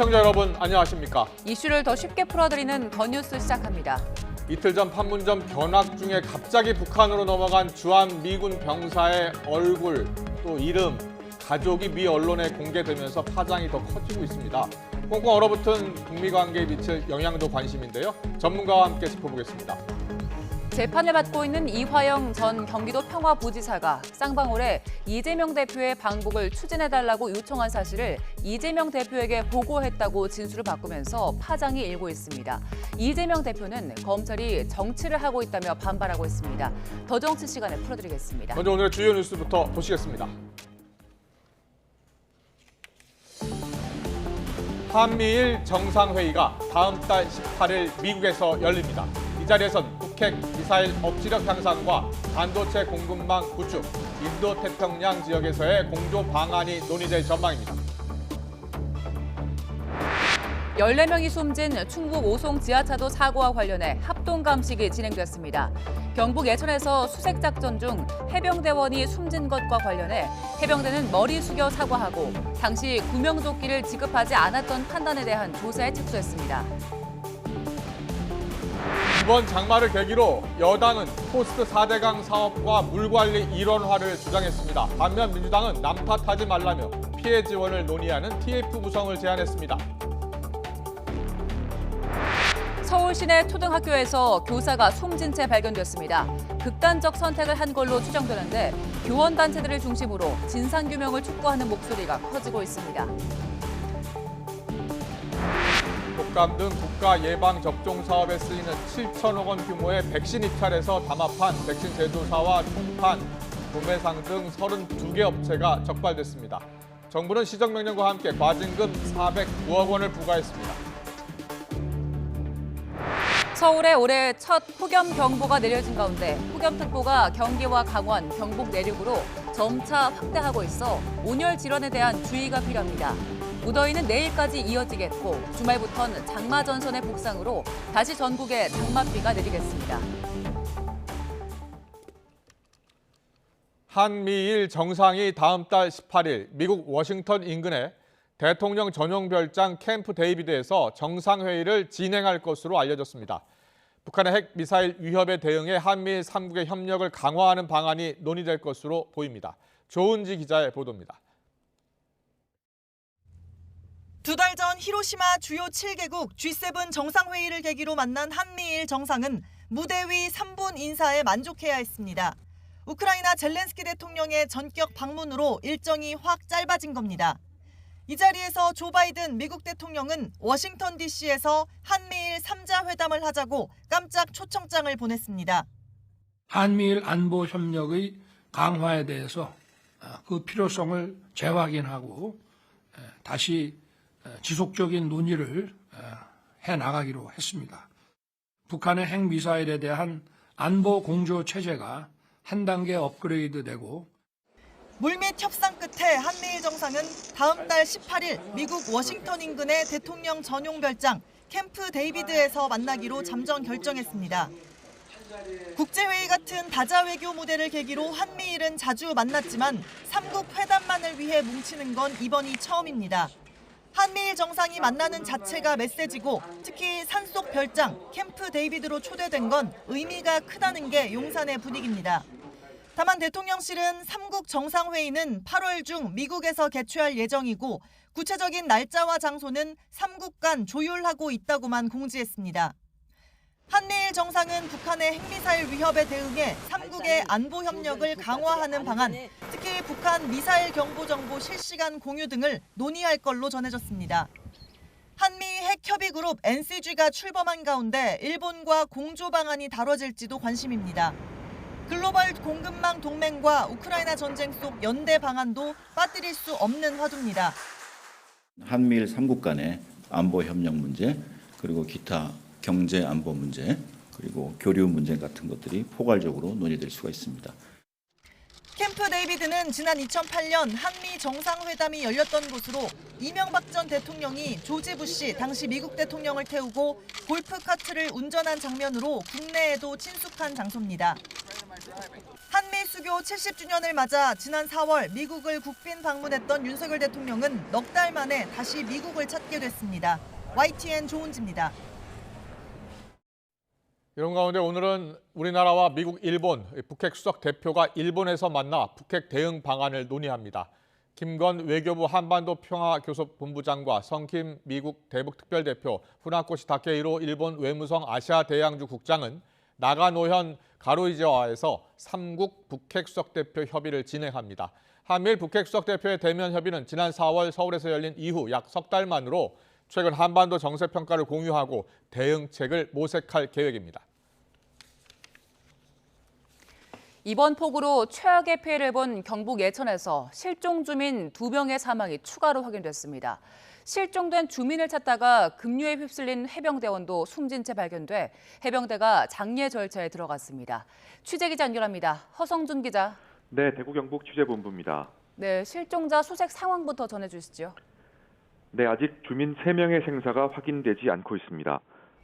시청자 여러분 안녕하십니까? 이슈를 더 쉽게 풀어드리는 더 뉴스 시작합니다. 이틀 전 판문점 견학 중에 갑자기 북한으로 넘어간 주한 미군 병사의 얼굴, 또 이름, 가족이 미 언론에 공개되면서 파장이 더 커지고 있습니다. 꽁꽁 얼어붙은 북미 관계에 미칠 영향도 관심인데요. 전문가와 함께 짚어보겠습니다. 재판을 받고 있는 이화영 전 경기도 평화부지사가 쌍방울에 이재명 대표의 방북을 추진해달라고 요청한 사실을 이재명 대표에게 보고했다고 진술을 바꾸면서 파장이 일고 있습니다. 이재명 대표는 검찰이 정치를 하고 있다며 반발하고 있습니다. 더 정치 시간에 풀어드리겠습니다. 먼저 오늘의 주요 뉴스부터 보시겠습니다. 한미일 정상회의가 다음 달 18일 미국에서 열립니다. 이 자리에선 북핵 미사일 억지력 향상과 반도체 공급망 구축, 인도태평양 지역에서의 공조 방안이 논의될 전망입니다. 14명이 숨진 충북 오송 지하차도 사고와 관련해 합동감식이 진행됐습니다. 경북 예천에서 수색작전 중 해병대원이 숨진 것과 관련해 해병대는 머리 숙여 사과하고 당시 구명조끼를 지급하지 않았던 판단에 대한 조사에 착수했습니다. 이번 장마를 계기로 여당은 포스트 4대강 사업과 물관리 일원화를 주장했습니다. 반면 민주당은 남 탓하지 말라며 피해 지원을 논의하는 TF 구성을 제안했습니다. 서울 시내 초등학교에서 교사가 숨진 채 발견됐습니다. 극단적 선택을 한 걸로 추정되는데 교원단체들을 중심으로 진상규명을 촉구하는 목소리가 커지고 있습니다. 독감 등 국가 예방 접종 사업에 쓰이는 7천억 원 규모의 백신 입찰에서 담합한 백신 제조사와 총판, 구매상 등 32개 업체가 적발됐습니다. 정부는 시정명령과 함께 과징금 409억 원을 부과했습니다. 서울에 올해 첫 폭염경보가 내려진 가운데 폭염특보가 경기와 강원, 경북 내륙으로 점차 확대하고 있어 온열 질환에 대한 주의가 필요합니다. 무더위는 내일까지 이어지겠고 주말부터는 장마 전선의 북상으로 다시 전국에 장맛비가 내리겠습니다. 한미일 정상이 다음 달 18일 미국 워싱턴 인근의 대통령 전용 별장 캠프 데이비드에서 정상회의를 진행할 것으로 알려졌습니다. 북한의 핵 미사일 위협에 대응해 한미일 3국의 협력을 강화하는 방안이 논의될 것으로 보입니다. 조은지 기자의 보도입니다. 두 달 전 히로시마 주요 7개국 G7 정상회의를 계기로 만난 한미일 정상은 무대 위 3분 인사에 만족해야 했습니다. 우크라이나 젤렌스키 대통령의 전격 방문으로 일정이 확 짧아진 겁니다. 이 자리에서 조 바이든 미국 대통령은 워싱턴 DC에서 한미일 3자 회담을 하자고 깜짝 초청장을 보냈습니다. 한미일 안보 협력의 강화에 대해서 그 필요성을 재확인하고 다시 지속적인 논의를 해나가기로 했습니다. 북한의 핵미사일에 대한 안보 공조 체제가 한 단계 업그레이드되고 물밑 협상 끝에 한미일 정상은 다음 달 18일 미국 워싱턴 인근의 대통령 전용 별장 캠프 데이비드에서 만나기로 잠정 결정했습니다. 국제회의 같은 다자 외교 무대를 계기로 한미일은 자주 만났지만 3국 회담만을 위해 뭉치는 건 이번이 처음입니다. 한미일 정상이 만나는 자체가 메시지고 특히 산속 별장 캠프 데이비드로 초대된 건 의미가 크다는 게 용산의 분위기입니다. 다만 대통령실은 3국 정상회의는 8월 중 미국에서 개최할 예정이고 구체적인 날짜와 장소는 3국 간 조율하고 있다고만 공지했습니다. 한미일 정상은 북한의 핵미사일 위협에 대응해 3국의 안보 협력을 강화하는 방안, 특히 북한 미사일 경보 정보 실시간 공유 등을 논의할 걸로 전해졌습니다. 한미 핵협의그룹 NCG가 출범한 가운데 일본과 공조 방안이 다뤄질지도 관심입니다. 글로벌 공급망 동맹과 우크라이나 전쟁 속 연대 방안도 빠뜨릴 수 없는 화두입니다. 한미일 3국 간의 안보 협력 문제, 그리고 기타 경제 안보 문제, 그리고 교류 문제 같은 것들이 포괄적으로 논의될 수가 있습니다. 캠프 데이비드는 지난 2008년 한미 정상회담이 열렸던 곳으로 이명박 전 대통령이 조지 부시 당시 미국 대통령을 태우고 골프카트를 운전한 장면으로 국내에도 친숙한 장소입니다. 한미 수교 70주년을 맞아 지난 4월 미국을 국빈 방문했던 윤석열 대통령은 넉 달 만에 다시 미국을 찾게 됐습니다. YTN 조은지입니다. 이런 가운데 오늘은 우리나라와 미국, 일본, 북핵 수석 대표가 일본에서 만나 북핵 대응 방안을 논의합니다. 김건 외교부 한반도 평화교섭본부장과 성킴 미국 대북특별대표, 후나코시 다케이로 일본 외무성 아시아 대양주 국장은 나가노현 가로이지와에서 3국 북핵 수석 대표 협의를 진행합니다. 한미일 북핵 수석 대표의 대면 협의는 지난 4월 서울에서 열린 이후 약 석 달 만으로 최근 한반도 정세 평가를 공유하고 대응책을 모색할 계획입니다. 이번 폭우로 최악의 피해를 본 경북 예천에서 실종 주민 2명의 사망이 추가로 확인됐습니다. 실종된 주민을 찾다가 급류에 휩쓸린 해병대원도 숨진 채 발견돼 해병대가 장례 절차에 들어갔습니다. 취재기자 연결합니다. 허성준 기자. 네, 대구 경북 취재본부입니다. 네, 실종자 수색 상황부터 전해주시죠. 네, 아직 주민 3명의 생사가 확인되지 않고 있습니다.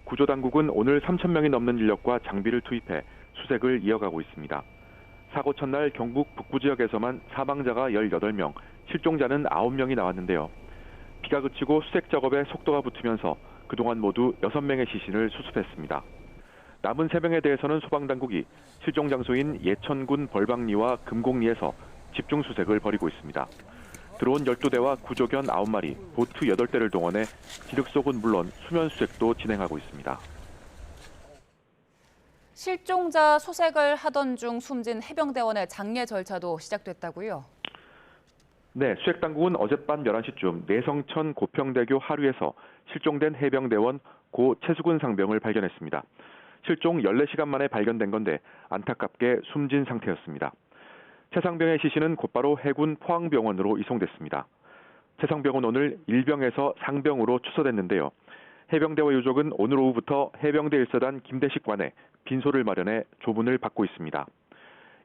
구조당국은 오늘 3,000명이 넘는 인력과 장비를 투입해 수색을 이어가고 있습니다. 사고 첫날 경북 북부 지역에서만 사망자가 18명, 실종자는 9명이 나왔는데요. 비가 그치고 수색 작업에 속도가 붙으면서 그동안 모두 6명의 시신을 수습했습니다. 남은 3명에 대해서는 소방당국이 실종 장소인 예천군 벌방리와 금곡리에서 집중 수색을 벌이고 있습니다. 드론 12대와 구조견 9마리, 보트 8대를 동원해 지륵 속은 물론 수면 수색도 진행하고 있습니다. 실종자 수색을 하던 중 숨진 해병대원의 장례 절차도 시작됐다고요? 네, 수색당국은 어젯밤 11시쯤 내성천 고평대교 하류에서 실종된 해병대원 고 최수근 상병을 발견했습니다. 실종 14시간 만에 발견된 건데 안타깝게 숨진 상태였습니다. 최 상병의 시신은 곧바로 해군 포항병원으로 이송됐습니다. 최 상병은 오늘 일병에서 상병으로 추서됐는데요. 해병대와 유족은 오늘 오후부터 해병대 1사단 김대식 관에 빈소를 마련해 조문을 받고 있습니다.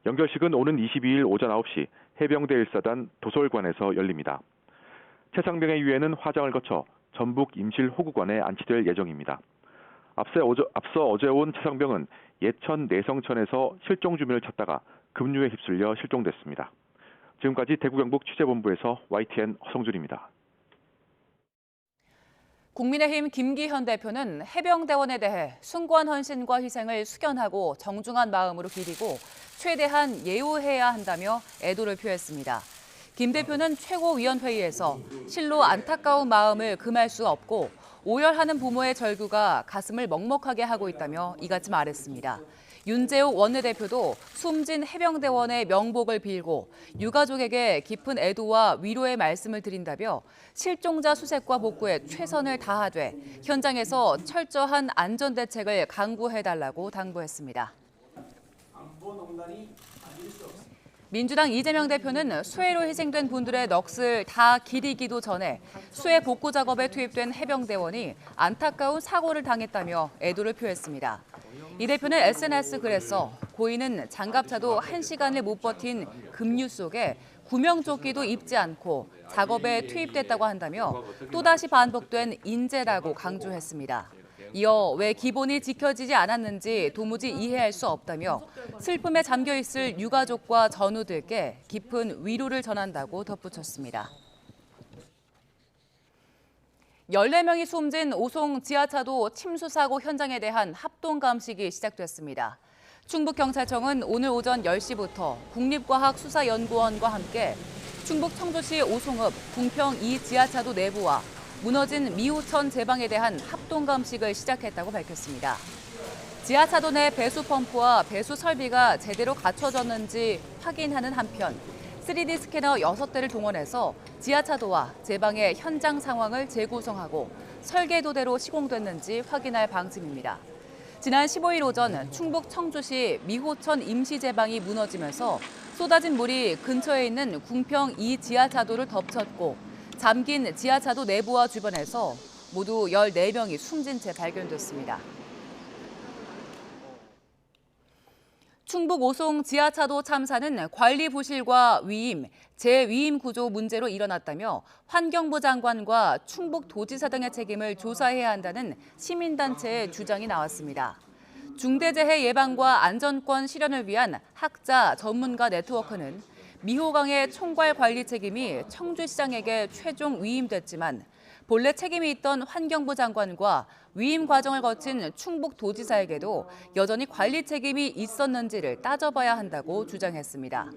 연결식은 오는 22일 오전 9시 해병대 1사단 도솔관에서 열립니다. 최 상병의 유해는 화장을 거쳐 전북 임실 호구관에 안치될 예정입니다. 앞서 어제 온 최 상병은 예천 내성천에서 실종 주민을 찾다가 급류에 휩쓸려 실종됐습니다. 지금까지 대구 경북 취재본부에서 YTN 허성준입니다. 국민의힘 김기현 대표는 해병대원에 대해 숭고한 헌신과 희생을 숙연하고 정중한 마음으로 기리고 최대한 예우해야 한다며 애도를 표했습니다. 김 대표는 최고위원회의에서 실로 안타까운 마음을 금할 수 없고 오열하는 부모의 절규가 가슴을 먹먹하게 하고 있다며 이같이 말했습니다. 윤재욱 원내대표도 숨진 해병대원의 명복을 빌고 유가족에게 깊은 애도와 위로의 말씀을 드린다며 실종자 수색과 복구에 최선을 다하되 현장에서 철저한 안전대책을 강구해달라고 당부했습니다. 민주당 이재명 대표는 수해로 희생된 분들의 넋을 다 기리기도 전에 수해 복구 작업에 투입된 해병대원이 안타까운 사고를 당했다며 애도를 표했습니다. 이 대표는 SNS 글에서 고인은 장갑차도 1시간을 못 버틴 급류 속에 구명조끼도 입지 않고 작업에 투입됐다고 한다며 또다시 반복된 인재라고 강조했습니다. 이어 왜 기본이 지켜지지 않았는지 도무지 이해할 수 없다며 슬픔에 잠겨있을 유가족과 전우들께 깊은 위로를 전한다고 덧붙였습니다. 14명이 숨진 오송 지하차도 침수 사고 현장에 대한 합동 감식이 시작됐습니다. 충북경찰청은 오늘 오전 10시부터 국립과학수사연구원과 함께 충북 청주시 오송읍 궁평 2 지하차도 내부와 무너진 미호천 제방에 대한 합동 감식을 시작했다고 밝혔습니다. 지하차도 내 배수 펌프와 배수 설비가 제대로 갖춰졌는지 확인하는 한편 3D 스캐너 6대를 동원해서 지하차도와 제방의 현장 상황을 재구성하고 설계도대로 시공됐는지 확인할 방침입니다. 지난 15일 오전 충북 청주시 미호천 임시제방이 무너지면서 쏟아진 물이 근처에 있는 궁평 2 지하차도를 덮쳤고 잠긴 지하차도 내부와 주변에서 모두 14명이 숨진 채 발견됐습니다. 충북 오송 지하차도 참사는 관리 부실과 위임, 재위임 구조 문제로 일어났다며 환경부 장관과 충북도지사 등의 책임을 조사해야 한다는 시민단체의 주장이 나왔습니다. 중대재해 예방과 안전권 실현을 위한 학자 전문가 네트워크는 미호강의 총괄 관리 책임이 청주시장에게 최종 위임됐지만 본래 책임이 있던 환경부 장관과 위임 과정을 거친 충북도지사에게도 여전히 관리 책임이 있었는지를 따져봐야 한다고 주장했습니다.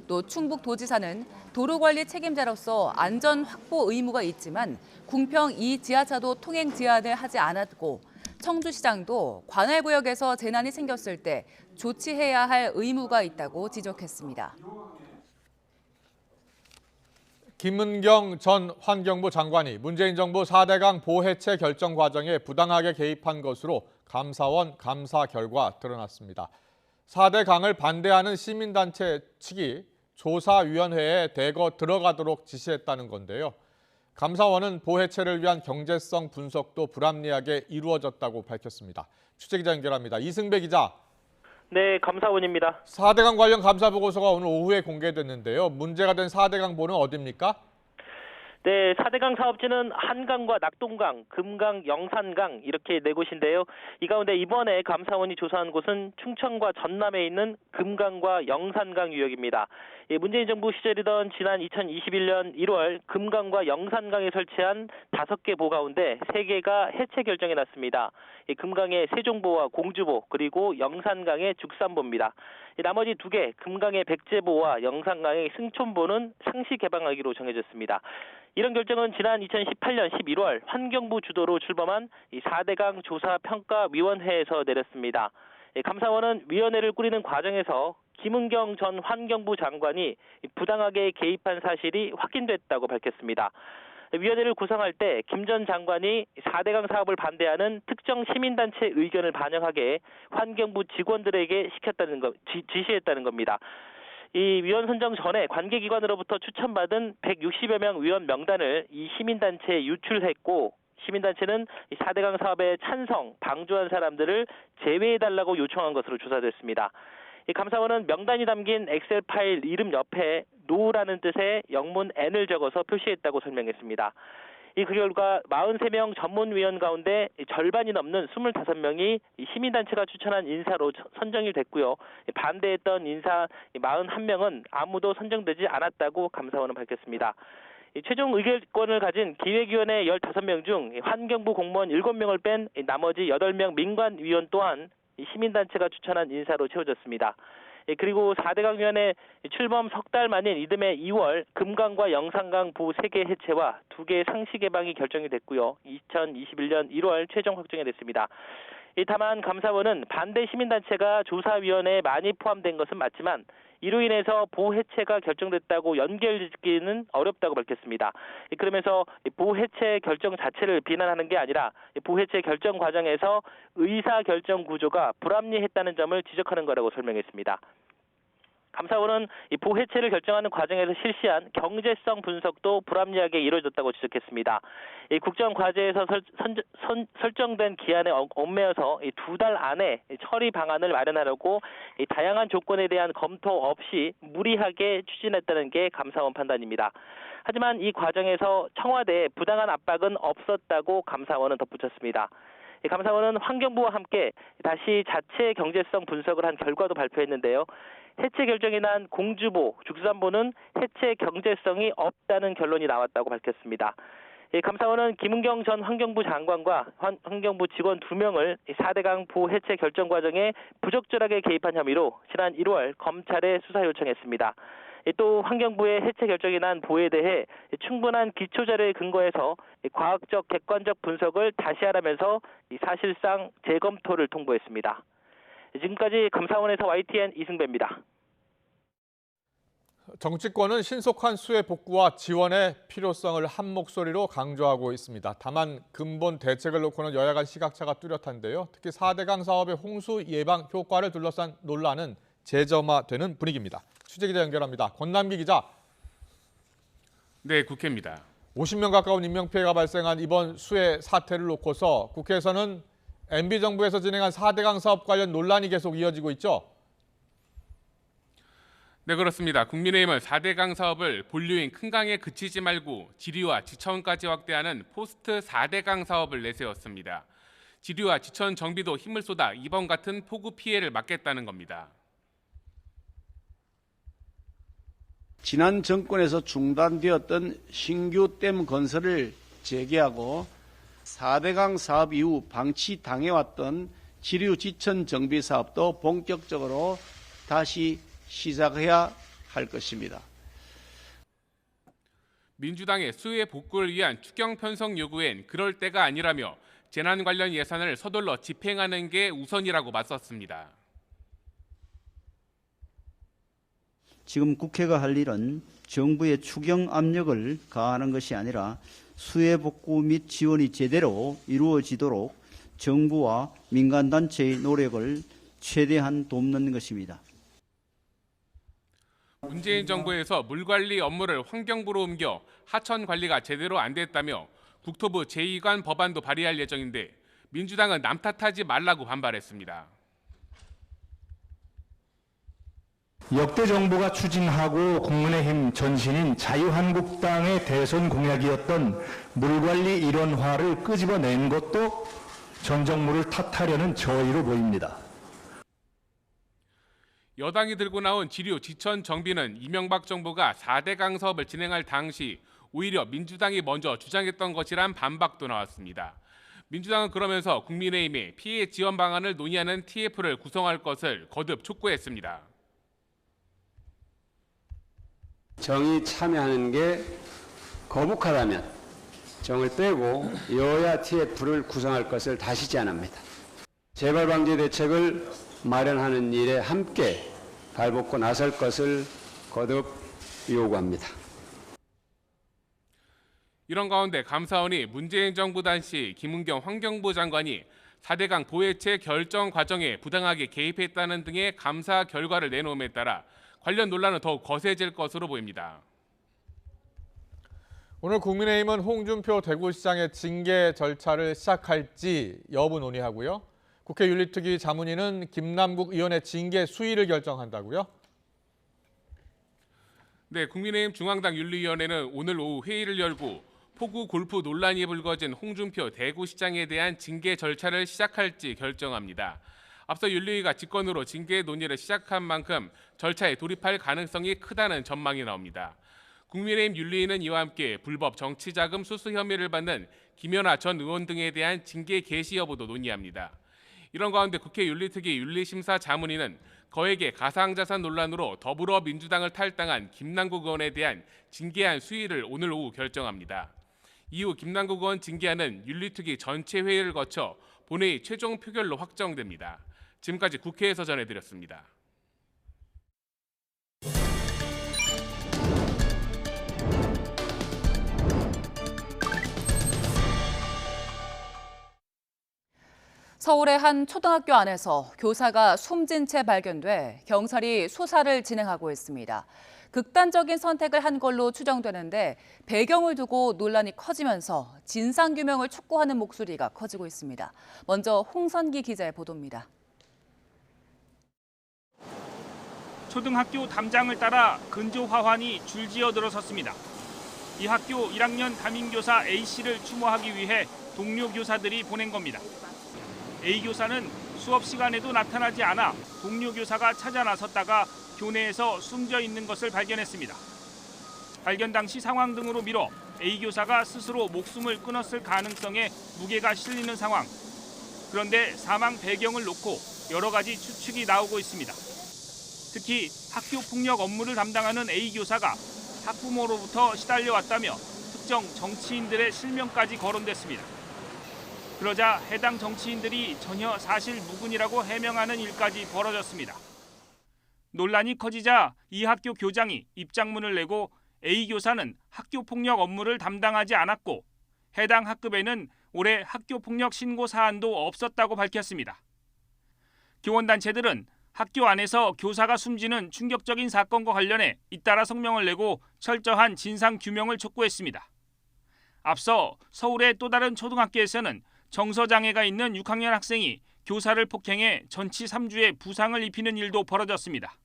또 충북도지사는 도로관리 책임자로서 안전 확보 의무가 있지만 궁평 2 지하차도 통행 제한을 하지 않았고 청주시장도 관할구역에서 재난이 생겼을 때 조치해야 할 의무가 있다고 지적했습니다. 김은경 전 환경부 장관이 문재인 정부 4대강 보해체 결정 과정에 부당하게 개입한 것으로 감사원 감사 결과 드러났습니다. 4대강을 반대하는 시민단체 측이 조사위원회에 대거 들어가도록 지시했다는 건데요. 감사원은 보해체를 위한 경제성 분석도 불합리하게 이루어졌다고 밝혔습니다. 취재기자 연결합니다. 이승배 기자. 네, 감사원입니다. 4대강 관련 감사 보고서가 오늘 오후에 공개됐는데요. 문제가 된 4대강보는 어디입니까? 네, 4대강 사업지는 한강과 낙동강, 금강, 영산강 이렇게 네 곳인데요. 이 가운데 이번에 감사원이 조사한 곳은 충청과 전남에 있는 금강과 영산강 유역입니다. 문재인 정부 시절이던 지난 2021년 1월 금강과 영산강에 설치한 5개 보 가운데 3개가 해체 결정이 났습니다. 금강의 세종보와 공주보 그리고 영산강의 죽산보입니다. 나머지 2개, 금강의 백제보와 영산강의 승촌보는 상시 개방하기로 정해졌습니다. 이런 결정은 지난 2018년 11월 환경부 주도로 출범한 4대강 조사평가위원회에서 내렸습니다. 감사원은 위원회를 꾸리는 과정에서 김은경 전 환경부 장관이 부당하게 개입한 사실이 확인됐다고 밝혔습니다. 위원회를 구성할 때 김 전 장관이 4대강 사업을 반대하는 특정 시민단체 의견을 반영하게 환경부 직원들에게 지시했다는 겁니다. 이 위원 선정 전에 관계기관으로부터 추천받은 160여 명 위원 명단을 이 시민단체에 유출했고 시민단체는 4대강 사업에 찬성, 방조한 사람들을 제외해달라고 요청한 것으로 조사됐습니다. 이 감사원은 명단이 담긴 엑셀 파일 이름 옆에 NO라는 뜻의 영문 N을 적어서 표시했다고 설명했습니다. 그 결과 43명 전문위원 가운데 절반이 넘는 25명이 시민단체가 추천한 인사로 선정이 됐고요. 반대했던 인사 41명은 아무도 선정되지 않았다고 감사원은 밝혔습니다. 최종 의결권을 가진 기획위원회 15명 중 환경부 공무원 7명을 뺀 나머지 8명 민관위원 또한 시민단체가 추천한 인사로 채워졌습니다. 그리고 4대강위원회 출범 석 달 만인 이듬해 2월 금강과 영산강 보 3개 해체와 2개 상시 개방이 결정이 됐고요. 2021년 1월 최종 확정이 됐습니다. 다만 감사원은 반대 시민단체가 조사위원회에 많이 포함된 것은 맞지만 이로 인해서 보 해체가 결정됐다고 연결짓기는 어렵다고 밝혔습니다. 그러면서 보 해체 결정 자체를 비난하는 게 아니라 보 해체 결정 과정에서 의사결정 구조가 불합리했다는 점을 지적하는 거라고 설명했습니다. 감사원은 이 보해체를 결정하는 과정에서 실시한 경제성 분석도 불합리하게 이루어졌다고 지적했습니다. 이 국정과제에서 설정된 기한에 얽매여서 2달 안에 처리 방안을 마련하려고 다양한 조건에 대한 검토 없이 무리하게 추진했다는 게 감사원 판단입니다. 하지만 이 과정에서 청와대에 부당한 압박은 없었다고 감사원은 덧붙였습니다. 감사원은 환경부와 함께 다시 자체 경제성 분석을 한 결과도 발표했는데요. 해체 결정이 난 공주보, 죽산보는 해체 경제성이 없다는 결론이 나왔다고 밝혔습니다. 감사원은 김은경 전 환경부 장관과 환경부 직원 2명을 4대강 보 해체 결정 과정에 부적절하게 개입한 혐의로 지난 1월 검찰에 수사 요청했습니다. 또 환경부의 해체 결정이 난 보에 대해 충분한 기초자료에 근거해서 과학적 객관적 분석을 다시 하라면서 사실상 재검토를 통보했습니다. 지금까지 감사원에서 YTN 이승배입니다. 정치권은 신속한 수해 복구와 지원의 필요성을 한 목소리로 강조하고 있습니다. 다만 근본 대책을 놓고는 여야 간 시각차가 뚜렷한데요. 특히 4대강 사업의 홍수 예방 효과를 둘러싼 논란은 재점화되는 분위기입니다. 취재기자 연결합니다. 권남기 기자. 네, 국회입니다. 50명 가까운 인명피해가 발생한 이번 수해 사태를 놓고서 국회에서는 MB정부에서 진행한 4대강 사업 관련 논란이 계속 이어지고 있죠? 네, 그렇습니다. 국민의힘은 4대강 사업을 본류인 큰강에 그치지 말고 지리와 지차원까지 확대하는 포스트 4대강 사업을 내세웠습니다. 지류와 지천 정비도 힘을 쏟아 이번 같은 폭우 피해를 막겠다는 겁니다. 지난 정권에서 중단되었던 신규 댐 건설을 재개하고 4대강 사업 이후 방치당해왔던 지류 지천 정비 사업도 본격적으로 다시 시작해야 할 것입니다. 민주당의 수해 복구를 위한 추경 편성 요구엔 그럴 때가 아니라며 재난 관련 예산을 서둘러 집행하는 게 우선이라고 맞섰습니다. 지금 국회가 할 일은 정부의 추경 압력을 가하는 것이 아니라 수해 복구 및 지원이 제대로 이루어지도록 정부와 민간단체의 노력을 최대한 돕는 것입니다. 문재인 정부에서 물관리 업무를 환경부로 옮겨 하천 관리가 제대로 안 됐다며 국토부 제2관 법안도 발의할 예정인데 민주당은 남 탓하지 말라고 반발했습니다. 역대 정부가 추진하고 국민의힘 전신인 자유한국당의 대선 공약이었던 물관리 일원화를 끄집어낸 것도 전 정부를 탓하려는 저의로 보입니다. 여당이 들고 나온 지류 지천 정비는 이명박 정부가 4대강 사업을 진행할 당시 오히려 민주당이 먼저 주장했던 것이란 반박도 나왔습니다. 민주당은 그러면서 국민의힘이 피해 지원 방안을 논의하는 TF를 구성할 것을 거듭 촉구했습니다. 정이 참여하는 게 거북하다면 정을 빼고 여야 TF를 구성할 것을 다시 제안합니다. 재발 방지 대책을 마련하는 일에 함께 발벗고 나설 것을 거듭 요구합니다. 이런 가운데 감사원이 문재인 정부 당시 김은경 환경부 장관이 4대강 보해체 결정 과정에 부당하게 개입했다는 등의 감사 결과를 내놓음에 따라 관련 논란은 더욱 거세질 것으로 보입니다. 오늘 국민의힘은 홍준표 대구시장의 징계 절차를 시작할지 여부 논의하고요. 국회 윤리특위 자문위는 김남국 의원의 징계 수위를 결정한다고요? 네, 국민의힘 중앙당 윤리위원회는 오늘 오후 회의를 열고 폭우 골프 논란이 불거진 홍준표 대구시장에 대한 징계 절차를 시작할지 결정합니다. 앞서 윤리위가 직권으로 징계 논의를 시작한 만큼 절차에 돌입할 가능성이 크다는 전망이 나옵니다. 국민의힘 윤리위는 이와 함께 불법 정치자금 수수 혐의를 받는 김연아 전 의원 등에 대한 징계 개시 여부도 논의합니다. 이런 가운데 국회 윤리특위 윤리심사 자문위는 거액의 가상자산 논란으로 더불어민주당을 탈당한 김남국 의원에 대한 징계안 수위를 오늘 오후 결정합니다. 이후 김남국 의원 징계안은 윤리특위 전체 회의를 거쳐 본회의 최종 표결로 확정됩니다. 지금까지 국회에서 전해드렸습니다. 서울의 한 초등학교 안에서 교사가 숨진 채 발견돼 경찰이 수사를 진행하고 있습니다. 극단적인 선택을 한 걸로 추정되는데 배경을 두고 논란이 커지면서 진상규명을 촉구하는 목소리가 커지고 있습니다. 먼저 홍선기 기자의 보도입니다. 초등학교 담장을 따라 근조 화환이 줄지어 들어섰습니다. 이 학교 1학년 담임교사 A씨를 추모하기 위해 동료 교사들이 보낸 겁니다. A 교사는 수업 시간에도 나타나지 않아 동료 교사가 찾아 나섰다가 교내에서 숨져 있는 것을 발견했습니다. 발견 당시 상황 등으로 미뤄 A 교사가 스스로 목숨을 끊었을 가능성에 무게가 실리는 상황. 그런데 사망 배경을 놓고 여러 가지 추측이 나오고 있습니다. 특히 학교 폭력 업무를 담당하는 A 교사가 학부모로부터 시달려왔다며 특정 정치인들의 실명까지 거론됐습니다. 그러자 해당 정치인들이 전혀 사실 무근이라고 해명하는 일까지 벌어졌습니다. 논란이 커지자 이 학교 교장이 입장문을 내고 A 교사는 학교 폭력 업무를 담당하지 않았고 해당 학급에는 올해 학교 폭력 신고 사안도 없었다고 밝혔습니다. 교원단체들은 학교 안에서 교사가 숨지는 충격적인 사건과 관련해 잇따라 성명을 내고 철저한 진상 규명을 촉구했습니다. 앞서 서울의 또 다른 초등학교에서는 정서장애가 있는 6학년 학생이 교사를 폭행해 전치 3주의 부상을 입히는 일도 벌어졌습니다.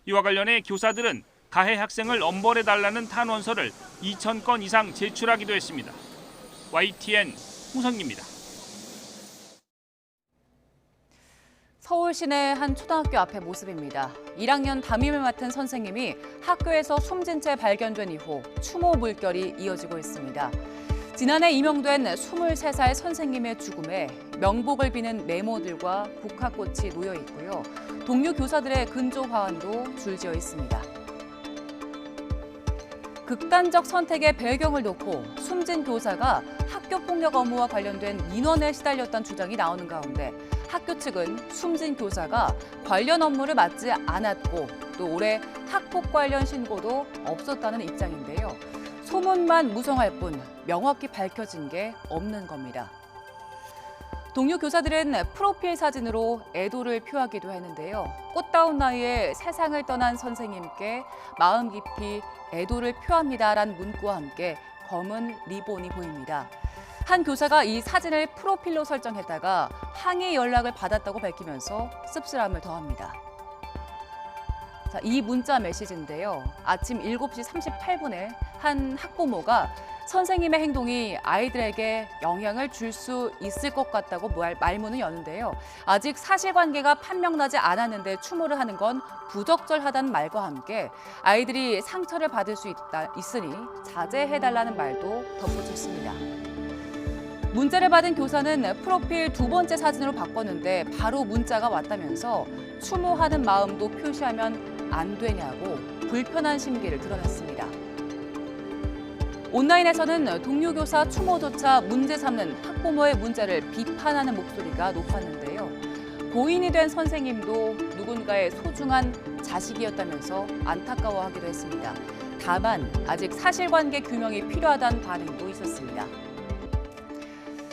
이와 관련해 교사들은 가해 학생을 엄벌해달라는 탄원서를 2,000건 이상 제출하기도 했습니다. YTN 홍성기입니다. 서울 시내 한 초등학교 앞의 모습입니다. 1학년 담임을 맡은 선생님이 학교에서 숨진 채 발견된 이후 추모 물결이 이어지고 있습니다. 지난해 임용된 23살 선생님의 죽음에 명복을 비는 메모들과 국화꽃이 놓여 있고요. 동료 교사들의 근조 화환도 줄지어 있습니다. 극단적 선택의 배경을 놓고 숨진 교사가 학교폭력 업무와 관련된 민원에 시달렸다는 주장이 나오는 가운데 학교 측은 숨진 교사가 관련 업무를 맡지 않았고 또 올해 학폭 관련 신고도 없었다는 입장인데요. 소문만 무성할 뿐 명확히 밝혀진 게 없는 겁니다. 동료 교사들은 프로필 사진으로 애도를 표하기도 했는데요. 꽃다운 나이에 세상을 떠난 선생님께 마음 깊이 애도를 표합니다라는 문구와 함께 검은 리본이 보입니다. 한 교사가 이 사진을 프로필로 설정했다가 항의 연락을 받았다고 밝히면서 씁쓸함을 더합니다. 자, 이 문자 메시지인데요. 아침 7시 38분에 한 학부모가 선생님의 행동이 아이들에게 영향을 줄 수 있을 것 같다고 말문을 여는데요. 아직 사실관계가 판명나지 않았는데 추모를 하는 건 부적절하다는 말과 함께 아이들이 상처를 받을 수 있으니 자제해달라는 말도 덧붙였습니다. 문자를 받은 교사는 프로필 두 번째 사진으로 바꿨는데 바로 문자가 왔다면서 추모하는 마음도 표시하면 안 되냐고 불편한 심기를 드러냈습니다. 온라인에서는 동료 교사 추모조차 문제 삼는 학부모의 문제를 비판하는 목소리가 높았는데요. 고인이 된 선생님도 누군가의 소중한 자식이었다면서 안타까워하기도 했습니다. 다만 아직 사실관계 규명이 필요하다는 반응도 있었습니다.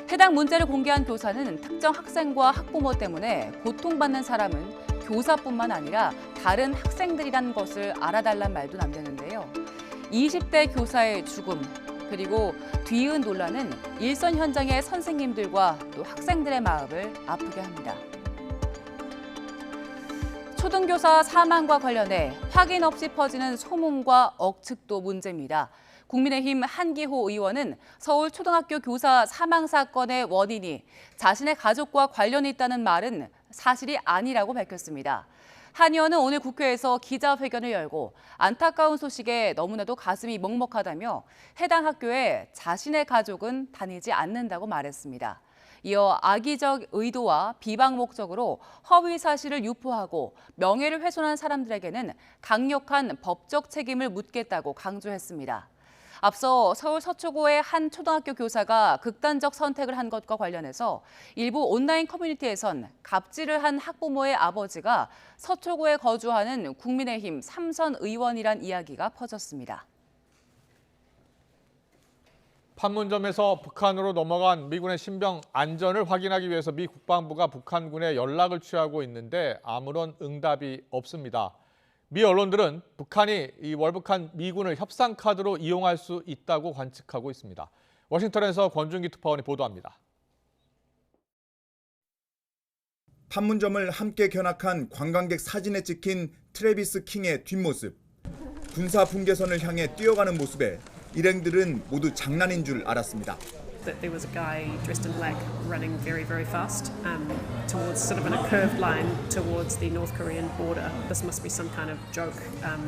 해당 문제를 공개한 교사는 특정 학생과 학부모 때문에 고통받는 사람은 교사뿐만 아니라 다른 학생들이라는 것을 알아달란 말도 남겼는데요. 20대 교사의 죽음, 그리고 뒤이은 논란은 일선 현장의 선생님들과 또 학생들의 마음을 아프게 합니다. 초등교사 사망과 관련해 확인 없이 퍼지는 소문과 억측도 문제입니다. 국민의힘 한기호 의원은 서울 초등학교 교사 사망 사건의 원인이 자신의 가족과 관련이 있다는 말은 사실이 아니라고 밝혔습니다. 한 의원은 오늘 국회에서 기자회견을 열고 안타까운 소식에 너무나도 가슴이 먹먹하다며 해당 학교에 자신의 가족은 다니지 않는다고 말했습니다. 이어 악의적 의도와 비방 목적으로 허위 사실을 유포하고 명예를 훼손한 사람들에게는 강력한 법적 책임을 묻겠다고 강조했습니다. 앞서 서울 서초구의 한 초등학교 교사가 극단적 선택을 한 것과 관련해서 일부 온라인 커뮤니티에선 갑질을 한 학부모의 아버지가 서초구에 거주하는 국민의힘 3선 의원이란 이야기가 퍼졌습니다. 판문점에서 북한으로 넘어간 미군의 신병 안전을 확인하기 위해서 미 국방부가 북한군에 연락을 취하고 있는데 아무런 응답이 없습니다. 미 언론들은 북한이 이 월북한 미군을 협상 카드로 이용할 수 있다고 관측하고 있습니다. 워싱턴에서 권준기 특파원이 보도합니다. 판문점을 함께 견학한 관광객 사진에 찍힌 트래비스 킹의 뒷모습. 군사 분계선을 향해 뛰어가는 모습에 일행들은 모두 장난인 줄 알았습니다. That there was a guy dressed in black running very, very fast towards sort of in a curved line towards the North Korean border. This must be some kind of joke.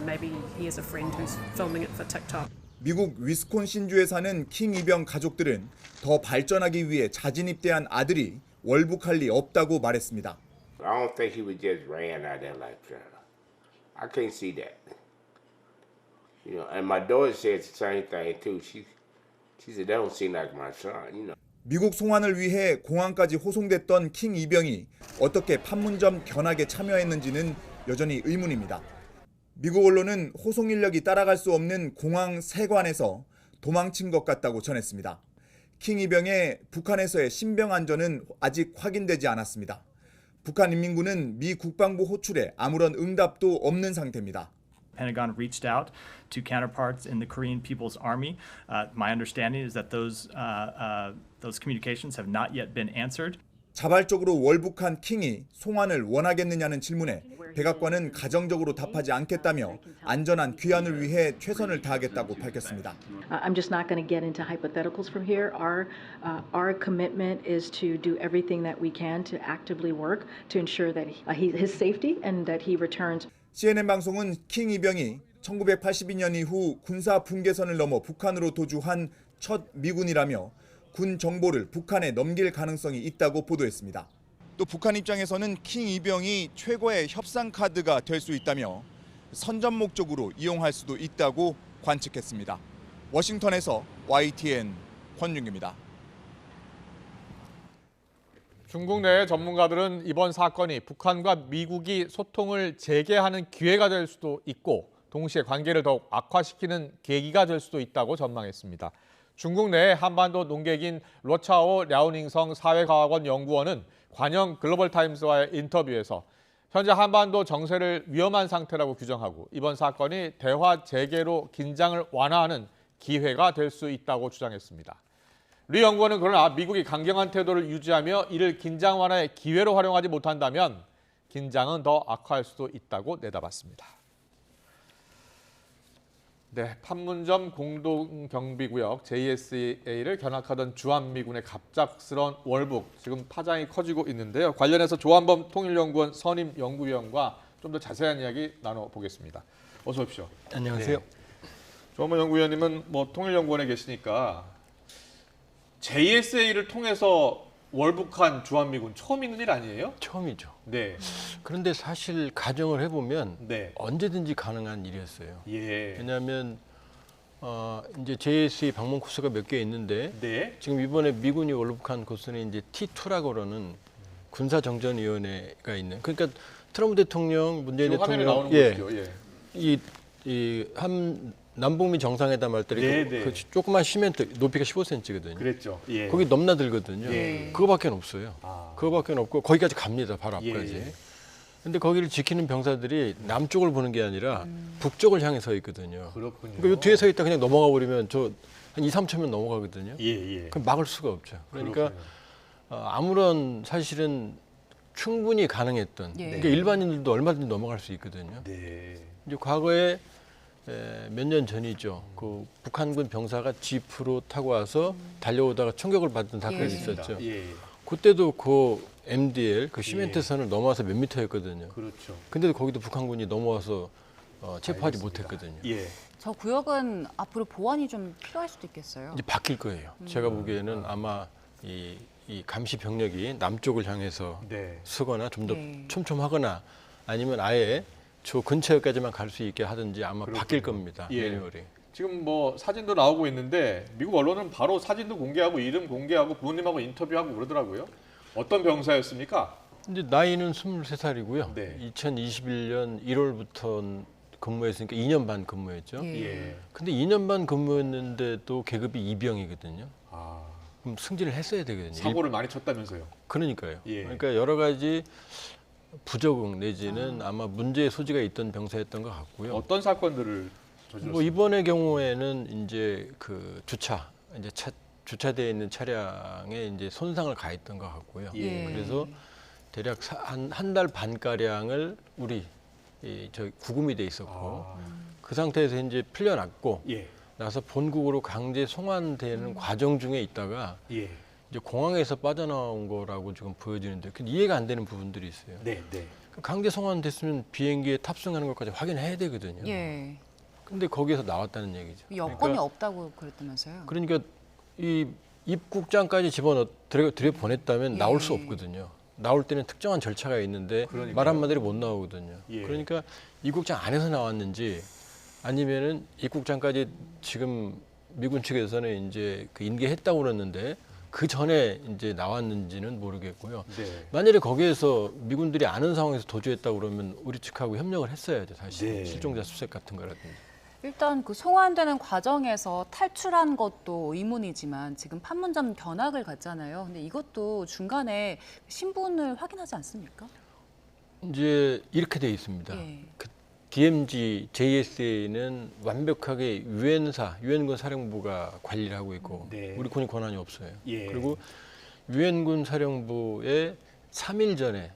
Maybe he has a friend who's filming it for TikTok. 미국 위스콘신주에 사는 킹 이병 가족들은 더 발전하기 위해 자진 입대한 아들이 월북할 리 없다고 말했습니다. I don't think he was just ran out there like that. I can't see that. You know, and my daughter said the same thing too. She said, "That don't seem like my son." You know. 미국 송환을 위해 공항까지 호송됐던 킹 이병이 어떻게 판문점 견학에 참여했는지는 여전히 의문입니다. 미국 언론은 호송 인력이 따라갈 수 없는 공항 세관에서 도망친 것 같다고 전했습니다. 킹 이병의 북한에서의 신병 안전은 아직 확인되지 않았습니다. 북한 인민군은 미 국방부 호출에 아무런 응답도 없는 상태입니다. Pentagon reached out to counterparts in the Korean People's Army. My understanding is that those communications have not yet been answered. 자발적으로 월북한 킹이 송환을 원하겠느냐는 질문에 백악관은 가정적으로 답하지 않겠다며 안전한 귀환을 위해 최선을 다하겠다고 밝혔습니다. I'm just not going to get into hypotheticals from here. Our commitment is to do everything that we can to actively work to ensure that his safety and that he returns. CNN 방송은 킹 이병이 1982년 이후 군사 분계선을 넘어 북한으로 도주한 첫 미군이라며 군 정보를 북한에 넘길 가능성이 있다고 보도했습니다. 또 북한 입장에서는 킹 이병이 최고의 협상 카드가 될 수 있다며 선전 목적으로 이용할 수도 있다고 관측했습니다. 워싱턴에서 YTN 권윤규입니다. 중국 내 전문가들은 이번 사건이 북한과 미국이 소통을 재개하는 기회가 될 수도 있고 동시에 관계를 더욱 악화시키는 계기가 될 수도 있다고 전망했습니다. 중국 내 한반도 농객인 로차오 랴오닝성 사회과학원 연구원은 관영 글로벌타임스와의 인터뷰에서 현재 한반도 정세를 위험한 상태라고 규정하고 이번 사건이 대화 재개로 긴장을 완화하는 기회가 될 수 있다고 주장했습니다. 리 연구원은 그러나 미국이 강경한 태도를 유지하며 이를 긴장 완화의 기회로 활용하지 못한다면 긴장은 더 악화할 수도 있다고 내다봤습니다. 네, 판문점 공동경비구역 JSA를 견학하던 주한미군의 갑작스런 월북, 지금 파장이 커지고 있는데요. 관련해서 조한범 통일연구원 선임 연구위원과 좀 더 자세한 이야기 나눠보겠습니다. 어서 오십시오. 안녕하세요. 네. 조한범 연구위원님은 통일연구원에 계시니까 JSA를 통해서 월북한 주한미군 처음 있는 일 아니에요? 처음이죠. 네. 그런데 사실 가정을 해보면 네. 언제든지 가능한 일이었어요. 예. 왜냐하면 이제 JSA 방문 코스가 몇 개 있는데 네. 지금 이번에 미군이 월북한 코스는 이제 T2라고 그러는 군사정전위원회가 있는. 그러니까 트럼프 대통령, 문재인 대통령, 나오는 곳이죠. 예. 이 남북미 정상회담 할 때 그 조그만 시멘트 높이가 15cm거든요. 그랬죠. 예. 거기 넘나들거든요. 예. 그거밖에 없어요. 그거밖에 없고 거기까지 갑니다. 바로 앞까지. 예. 근데 거기를 지키는 병사들이 남쪽을 보는 게 아니라 북쪽을 향해 서 있거든요. 그렇군요. 그러니까 요 뒤에 서 있다 그냥 넘어가 버리면 저 한 2, 3초면 넘어가거든요. 예. 그럼 막을 수가 없죠. 그러니까 아무런 사실은 충분히 가능했던. 그러니까 일반인들도 얼마든지 넘어갈 수 있거든요. 네. 이제 과거에 몇 년 전이죠. 그 북한군 병사가 지프로 타고 와서 달려오다가 총격을 받은 사건이 있었죠. 예. 그때도 그 MDL, 그 시멘트 선을 넘어와서 몇 미터였거든요. 그렇죠. 근데도 거기도 북한군이 넘어와서 체포하지 못했거든요. 예. 저 구역은 앞으로 보완이 좀 필요할 수도 있겠어요. 이제 바뀔 거예요. 제가 보기에는 아마 이 감시 병력이 남쪽을 향해서 서거나 좀 더 촘촘하거나 아니면 아예 저 근처까지만 갈 수 있게 하든지 아마 바뀔 겁니다. 매뉴얼이. 지금 사진도 나오고 있는데 미국 언론은 바로 사진도 공개하고 이름 공개하고 부모님하고 인터뷰하고 그러더라고요. 어떤 병사였습니까? 이제 나이는 23살이고요. 네. 2021년 1월부터 근무했으니까 2년 반 근무했죠. 예. 근데 2년 반 근무했는데도 계급이 이병이거든요. 아. 그럼 승진을 했어야 되거든요. 사고를 많이 쳤다면서요? 그러니까요. 예. 그러니까 여러 가지 부적응 내지는 아마 문제의 소지가 있던 병사였던 것 같고요. 어떤 사건들을 저질렀습니까? 이번의 경우에는 이제 그 주차되어 있는 차량에 이제 손상을 가했던 것 같고요. 예. 그래서 대략 한 달 반 가량을 우리 저 구금이 돼 있었고 그 상태에서 이제 풀려났고 나서 본국으로 강제 송환되는 과정 중에 있다가 이제 공항에서 빠져나온 거라고 지금 보여지는데 이해가 안 되는 부분들이 있어요. 네. 강제 송환됐으면 비행기에 탑승하는 것까지 확인해야 되거든요. 예. 근데 거기에서 나왔다는 얘기죠. 여건이 없다고 그랬다면서요? 그러니까 이 입국장까지 들여보냈다면 나올 수 없거든요. 나올 때는 특정한 절차가 있는데 말 한마디로 못 나오거든요. 그러니까 입국장 안에서 나왔는지 아니면은 입국장까지 지금 미군 측에서는 이제 그 인계했다고 그랬는데 그 전에 이제 나왔는지는 모르겠고요. 만약에 거기에서 미군들이 아는 상황에서 도주했다고 그러면 우리 측하고 협력을 했어야죠, 사실. 실종자 수색 같은 거라든지. 일단 그 송환되는 과정에서 탈출한 것도 의문이지만 지금 판문점 견학을 갔잖아요. 근데 이것도 중간에 신분을 확인하지 않습니까? 이제 이렇게 돼 있습니다. 그 DMZ, JSA는 완벽하게 유엔군 사령부가 관리를 하고 있고 우리 군이 권한이 없어요. 그리고 유엔군 사령부에 3일 전에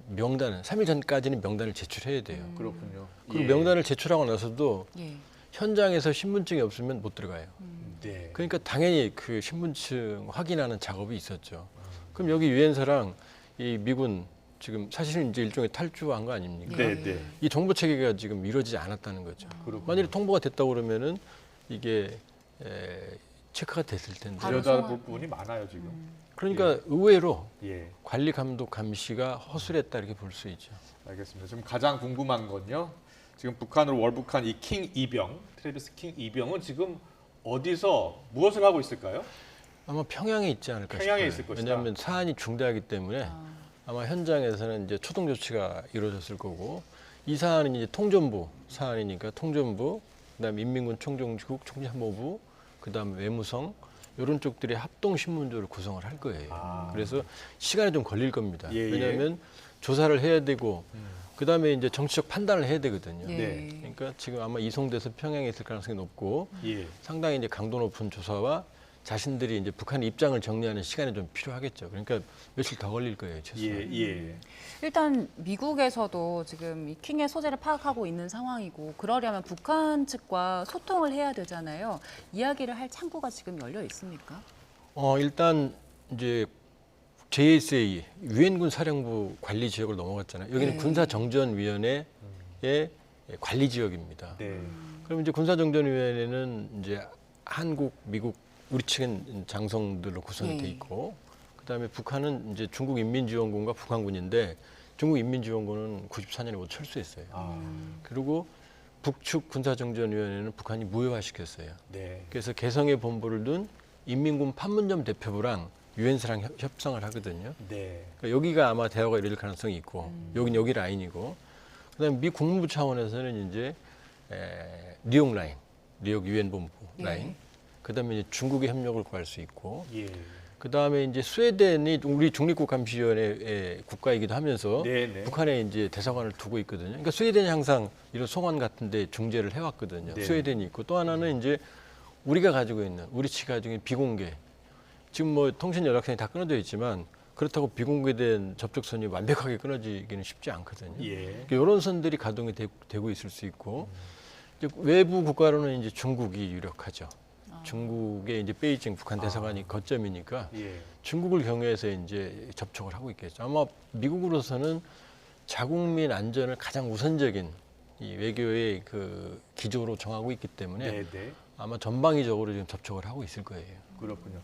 명단은 3일 전까지는 명단을 제출해야 돼요. 그렇군요. 그리고 예. 명단을 제출하고 나서도 예. 현장에서 신분증이 없으면 못 들어가요. 네. 그러니까 당연히 그 신분증 확인하는 작업이 있었죠. 그럼 여기 유엔사랑 이 미군 지금 사실은 이제 일종의 탈주한 거 아닙니까? 네, 네. 이 정보 체계가 지금 이루어지지 않았다는 거죠. 만일에 통보가 됐다고 그러면은 이게 체크가 됐을 텐데. 여자 부분이 많아요 지금. 그러니까 의외로 예. 관리 감독 감시가 허술했다 이렇게 볼 수 있죠. 알겠습니다. 지금 가장 궁금한 건요. 지금 북한으로 월북한 이 킹 이병, 트래비스 킹 이병은 지금 어디서 무엇을 하고 있을까요? 아마 평양에 있지 않을까 평양에 싶어요. 있을 것이다. 왜냐하면 사안이 중대하기 때문에 아마 현장에서는 이제 초동 조치가 이루어졌을 거고 이 사안은 이제 통전부 사안이니까 통전부, 그다음에 인민군 총정국 총참모부, 그다음에 외무성 이런 쪽들이 합동 신문조를 구성을 할 거예요. 그래서 시간이 좀 걸릴 겁니다. 예, 예. 왜냐하면 조사를 해야 되고 그다음에 이제 정치적 판단을 해야 되거든요. 예. 그러니까 지금 아마 이송돼서 평양에 있을 가능성이 높고 예. 상당히 이제 강도 높은 조사와 자신들이 이제 북한의 입장을 정리하는 시간이 좀 필요하겠죠. 그러니까 며칠 더 걸릴 거예요, 최소한. 예. 일단 미국에서도 지금 이 킹의 소재를 파악하고 있는 상황이고 그러려면 북한 측과 소통을 해야 되잖아요. 이야기를 할 창구가 지금 열려 있습니까? 일단 이제 JSA 유엔군 사령부 관리 지역을 넘어갔잖아요. 여기는 네. 군사정전위원회의 관리 지역입니다. 네. 그럼 이제 군사정전위원회는 이제 한국, 미국 우리 측은 장성들로 구성이 돼 있고 그다음에 북한은 이제 중국인민지원군과 북한군인데 중국인민지원군은 94년에 못 철수했어요. 그리고 북측 군사정전위원회는 북한이 무효화시켰어요. 네. 그래서 개성에 본부를 둔 인민군 판문점 대표부랑 유엔사랑 협상을 하거든요. 네. 그러니까 여기가 아마 대화가 이룰 가능성이 있고 여긴 여기 라인이고 그다음에 미 국무부 차원에서는 이제 뉴욕 라인, 뉴욕 유엔 본부 라인. 그다음에 이제 중국의 협력을 구할 수 있고. 예. 그다음에 이제 스웨덴이 우리 중립국감시위원회 국가이기도 하면서 네네. 북한에 이제 대사관을 두고 있거든요. 그러니까 스웨덴이 항상 이런 송환 같은데 중재를 해왔거든요. 네. 스웨덴이 있고 또 하나는 이제 우리가 가지고 있는 우리 측이 가지고 있는 비공개. 지금 뭐 통신 연락선이 다 끊어져 있지만 그렇다고 비공개된 접촉선이 완벽하게 끊어지기는 쉽지 않거든요. 예. 그러니까 이런 선들이 가동이 되고 있을 수 있고 이제 외부 국가로는 이제 중국이 유력하죠. 중국의 이제 베이징 북한 대사관이 거점이니까 예. 중국을 경유해서 이제 접촉을 하고 있겠죠. 아마 미국으로서는 자국민 안전을 가장 우선적인 이 외교의 그 기조로 정하고 있기 때문에 네. 아마 전방위적으로 지금 접촉을 하고 있을 거예요. 그렇군요.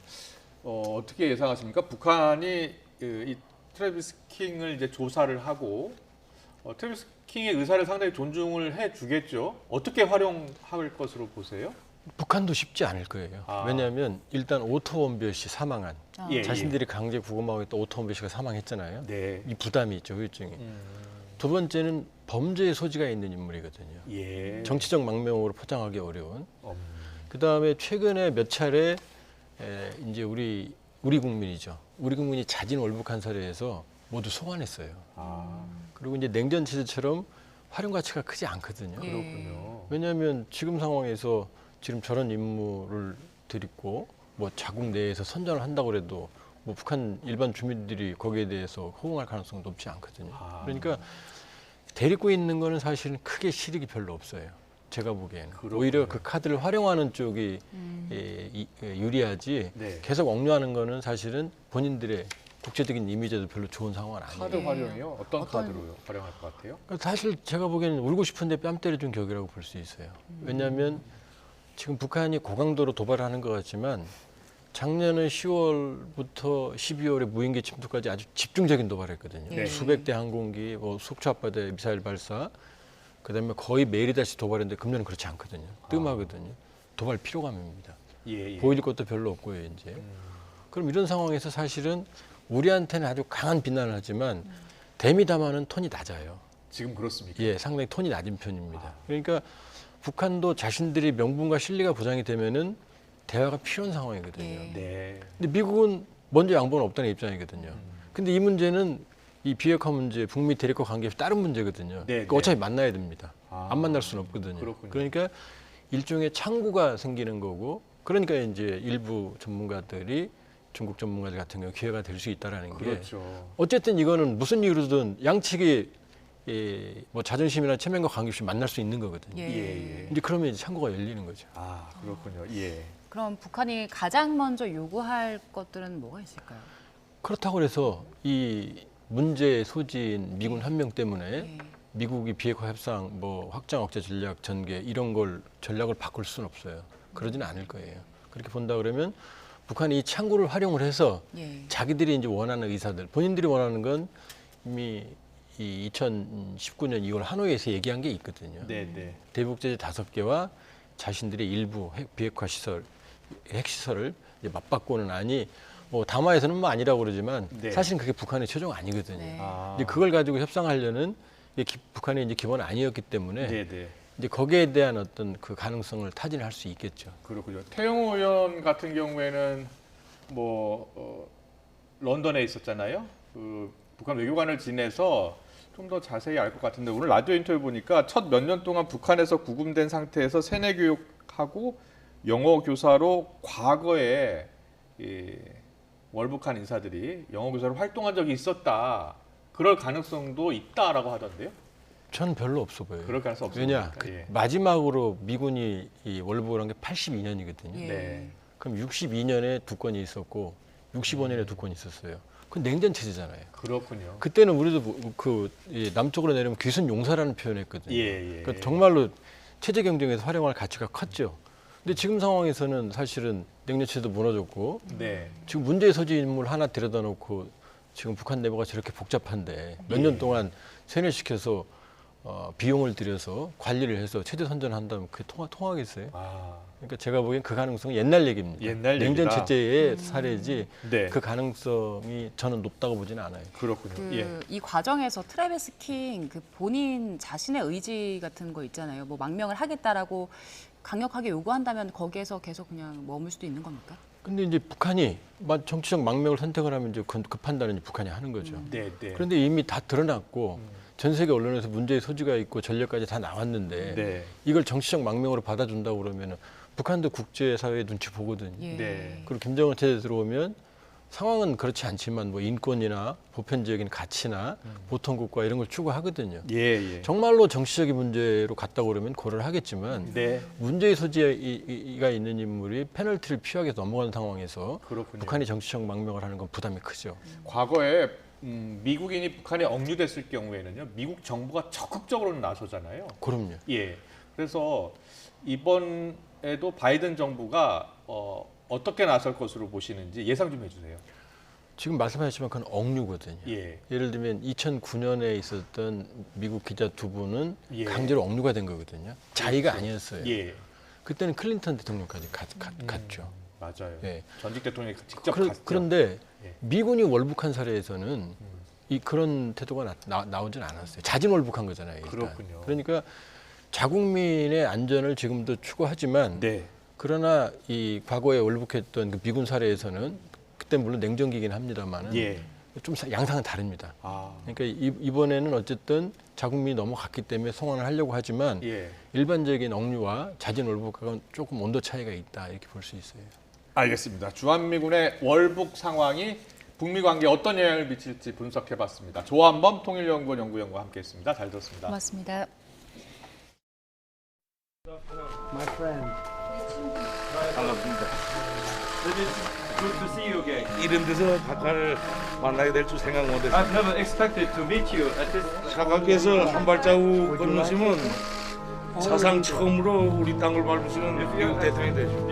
어떻게 예상하십니까? 북한이 이 트래비스 킹을 이제 조사를 하고 트래비스 킹의 의사를 상당히 존중을 해주겠죠. 어떻게 활용할 것으로 보세요? 북한도 쉽지 않을 거예요. 왜냐하면 일단 오토 원별씨 사망한 자신들이 강제 구금하고 있던 오토 원별씨가 사망했잖아요. 네. 이 부담이 있죠, 후유증이. 두 번째는 범죄의 소지가 있는 인물이거든요. 예. 정치적 망명으로 포장하기 어려운. 그다음에 최근에 몇 차례 이제 우리 국민이죠. 우리 국민이 자진 월북한 사례에서 모두 소환했어요. 그리고 이제 냉전 체제처럼 활용 가치가 크지 않거든요. 그렇군요. 왜냐하면 지금 상황에서 지금 저런 임무를 들이고 뭐 자국 내에서 선전을 한다고 해도 뭐 북한 일반 주민들이 거기에 대해서 호응할 가능성은 높지 않거든요. 그러니까 데리고 있는 거는 사실은 크게 실익이 별로 없어요. 제가 보기에는. 그렇군요. 오히려 그 카드를 활용하는 쪽이 유리하지 네. 계속 억류하는 거는 사실은 본인들의 국제적인 이미지도 별로 좋은 상황은 아니에요. 카드 활용이요? 어떤 카드로 활용할 것 같아요? 그러니까 사실 제가 보기에는 울고 싶은데 뺨 때려준 격이라고 볼 수 있어요. 왜냐하면 지금 북한이 고강도로 도발하는 것 같지만 작년에 10월부터 12월에 무인기 침투까지 아주 집중적인 도발을 했거든요. 네. 수백 대 항공기, 뭐 속초 앞바다에 미사일 발사, 그다음에 거의 매일이다시 도발했는데 금년은 그렇지 않거든요. 뜸하거든요. 도발 피로감입니다. 보일 것도 별로 없고요, 이제. 그럼 이런 상황에서 사실은 우리한테는 아주 강한 비난을 하지만 대미담화는 톤이 낮아요. 지금 그렇습니까? 예, 상당히 톤이 낮은 편입니다. 그러니까 북한도 자신들이 명분과 실리가 보장이 되면은 대화가 필요한 상황이거든요. 네. 근데 미국은 먼저 양보는 없다는 입장이거든요. 근데 이 문제는 이 비핵화 문제, 북미 대립과 관계없이 다른 문제거든요. 그러니까 어차피 만나야 됩니다. 안 만날 수는 없거든요. 그렇군요. 그러니까 일종의 창구가 생기는 거고, 그러니까 이제 일부 전문가들이 중국 전문가들 같은 경우 기회가 될 수 있다라는 게 그렇죠. 어쨌든 이거는 무슨 이유로든 양측이 뭐 자존심이나 체면과 관계없이 만날 수 있는 거거든요. 이제 그러면 이제 창구가 열리는 거죠. 아, 그렇군요. 예. 그럼 북한이 가장 먼저 요구할 것들은 뭐가 있을까요? 그렇다고 해서 이 문제의 소지인 미군 한 명 때문에 미국이 비핵화 협상, 뭐 확장 억제 전략 전개 이런 걸 전략을 바꿀 수는 없어요. 그러지는 않을 거예요. 그렇게 본다 그러면 북한이 이 창구를 활용을 해서 자기들이 이제 원하는 의사들, 본인들이 원하는 건 이미 이 2019년 2월 하노이에서 얘기한 게 있거든요. 대북제재 5개와 자신들의 일부 비핵화 시설, 핵시설을 이제 맞바꾸는 안이 뭐 담화에서는 뭐 아니라고 그러지만 사실은 그게 북한의 최종 아니거든요. 근데 그걸 가지고 협상하려는 북한의 이제 기본 아니었기 때문에 이제 거기에 대한 어떤 그 가능성을 타진할 수 있겠죠. 그렇군요. 태영호 의원 같은 경우에는 뭐 런던에 있었잖아요. 그 북한 외교관을 지내서 좀 더 자세히 알 것 같은데 오늘 라디오 인터뷰 보니까 첫 몇 년 동안 북한에서 구금된 상태에서 세뇌 교육하고 영어 교사로 과거에 월북한 인사들이 영어 교사로 활동한 적이 있었다. 그럴 가능성도 있다라고 하던데요. 저는 별로 없어 보여요. 그럴 가능성 없습니다. 왜냐, 마지막으로 미군이 이 월북을 한 게 82년이거든요. 그럼 62년에 2건이 있었고 65년에 2건이 있었어요. 그건 냉전 체제잖아요. 그렇군요. 그때는 우리도 남쪽으로 내려면 귀순 용사라는 표현했거든요. 그러니까 정말로 체제 경쟁에서 활용할 가치가 컸죠. 근데 지금 상황에서는 사실은 냉전 체제도 무너졌고 지금 문제의 소지 인물 하나 데려다 놓고 지금 북한 내부가 저렇게 복잡한데 몇 년 동안 세뇌시켜서 비용을 들여서 관리를 해서 체제 선전한다면 그게 통하겠어요? 그러니까 제가 보기엔 그 가능성은 옛날 얘기입니다. 냉전 체제의 사례지 그 가능성이 저는 높다고 보지는 않아요. 그렇군요. 이 과정에서 트래비스 킹 그 본인 자신의 의지 같은 거 있잖아요. 뭐 망명을 하겠다라고 강력하게 요구한다면 거기에서 계속 그냥 머물 수도 있는 겁니까? 근데 이제 북한이 정치적 망명을 선택을 하면 이제 그 판단은 북한이 하는 거죠. 그런데 이미 다 드러났고 전 세계 언론에서 문제의 소지가 있고 전력까지 다 나왔는데 이걸 정치적 망명으로 받아준다고 그러면 북한도 국제사회의 눈치 보거든요. 그리고 김정은 체제 들어오면 상황은 그렇지 않지만 뭐 인권이나 보편적인 가치나 보통국가 이런 걸 추구하거든요. 정말로 정치적인 문제로 갔다고 그러면 고려를 하겠지만 문제의 소지가 있는 인물이 페널티를 피하게 넘어가는 상황에서 북한이 정치적 망명을 하는 건 부담이 크죠. 과거에 미국인이 북한에 억류됐을 경우에는요, 미국 정부가 적극적으로 나서잖아요. 그럼요. 그래서 이번에도 바이든 정부가 어떻게 나설 것으로 보시는지 예상 좀 해주세요. 지금 말씀하셨지만 그건 억류거든요. 예를 들면 2009년에 있었던 미국 기자 2분은 강제로 억류가 된 거거든요. 자의가 아니었어요. 그때는 클린턴 대통령까지 갔죠. 맞아요. 전직 대통령이 직접 갔죠. 그런데 미군이 월북한 사례에서는 그런 태도가 나오진 않았어요. 자진 월북한 거잖아요. 일단. 그렇군요. 그러니까 자국민의 안전을 지금도 추구하지만 그러나 이 과거에 월북했던 그 미군 사례에서는 그때 물론 냉전기긴 합니다만은 좀 양상은 다릅니다. 그러니까 이번에는 어쨌든 자국민이 넘어갔기 때문에 송환을 하려고 하지만 일반적인 억류와 자진 월북하고는 조금 온도 차이가 있다 이렇게 볼 수 있어요. 알겠습니다. 주한미군의 월북 상황이 북미 관계에 어떤 영향을 미칠지 분석해봤습니다. 조한범 통일연구원 연구위원과 함께했습니다. 잘 들었습니다. 고맙습니다. My friend. 반갑습니다. Good to see you again. 이런 데서 각하를 만나게 될 줄 생각 못했어요. I've never expected to meet you at this. 각하께서 한 발자국 건너시면 사상 처음으로 우리 땅을 밟으시는 미국 대통령이 되죠.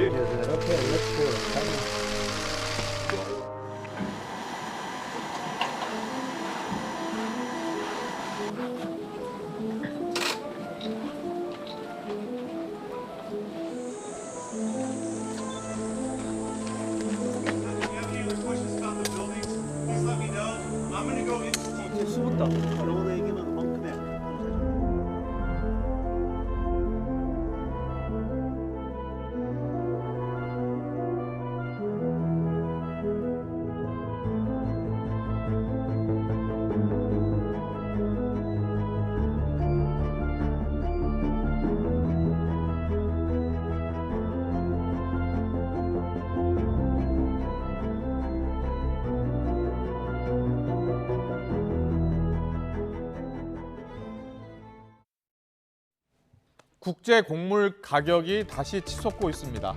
국제 곡물 가격이 다시 치솟고 있습니다.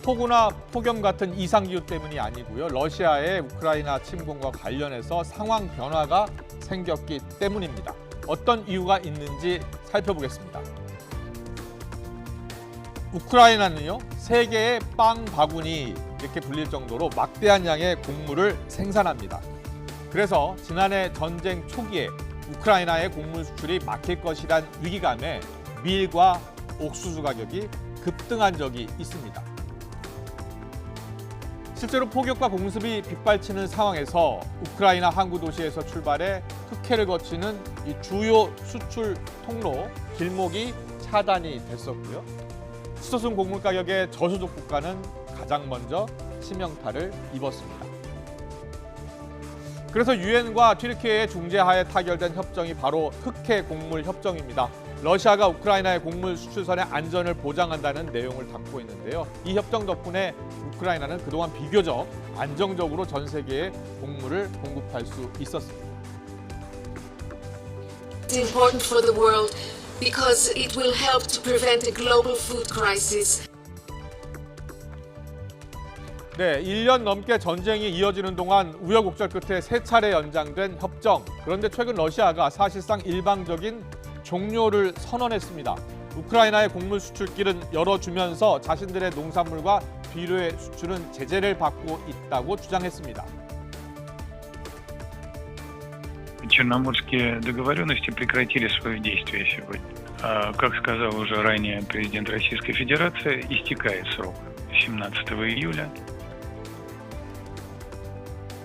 폭우나 폭염 같은 이상기후 때문이 아니고요. 러시아의 우크라이나 침공과 관련해서 상황 변화가 생겼기 때문입니다. 어떤 이유가 있는지 살펴보겠습니다. 우크라이나는요, 세계의 빵 바구니 이렇게 불릴 정도로 막대한 양의 곡물을 생산합니다. 그래서 지난해 전쟁 초기에 우크라이나의 곡물 수출이 막힐 것이란 위기감에 밀과 옥수수 가격이 급등한 적이 있습니다. 실제로 폭격과 공습이 빗발치는 상황에서 우크라이나 항구 도시에서 출발해 흑해를 거치는 이 주요 수출 통로 길목이 차단이 됐었고요. 치솟은 곡물 가격의 저수족 국가는 가장 먼저 치명타를 입었습니다. 그래서 유엔과 튀르키예의 중재하에 타결된 협정이 바로 흑해 곡물 협정입니다. 러시아가 우크라이나의 곡물 수출선의 안전을 보장한다는 내용을 담고 있는데요. 이 협정 덕분에 우크라이나는 그동안 비교적 안정적으로 전 세계에 곡물을 공급할 수 있었습니다. It's important for the world because it will help to prevent a global food crisis. 네, 1년 넘게 전쟁이 이어지는 동안 우여곡절 끝에 3차례 연장된 협정. 그런데 최근 러시아가 사실상 일방적인 종료를 선언했습니다. 우크라이나의 곡물 수출길은 열어주면서 자신들의 농산물과 비료의 수출은 제재를 받고 있다고 주장했습니다. Черноморские договоренности прекратили свое действие сегодня. Как сказал уже ранее президент Российской Федерации, истекает срок 17 июля.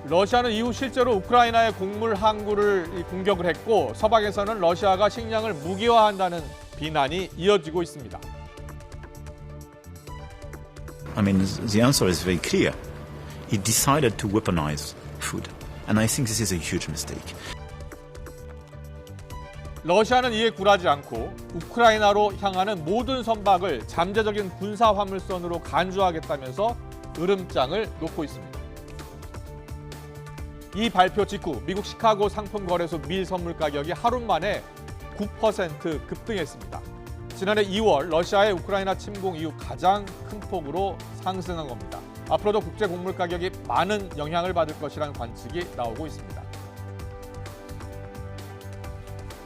러시아는 이후 실제로 우크라이나의 곡물 항구를 공격을 했고 서방에서는 러시아가 식량을 무기화한다는 비난이 이어지고 있습니다. I mean, the answer is very clear. It decided to weaponize food, and I think this is a huge mistake. 러시아는 이에 굴하지 않고 우크라이나로 향하는 모든 선박을 잠재적인 군사 화물선으로 간주하겠다면서 으름장을 놓고 있습니다. 이 발표 직후 미국 시카고 상품거래소 밀 선물 가격이 하루 만에 9% 급등했습니다. 지난해 2월 러시아의 우크라이나 침공 이후 가장 큰 폭으로 상승한 겁니다. 앞으로도 국제 곡물 가격이 많은 영향을 받을 것이라는 관측이 나오고 있습니다.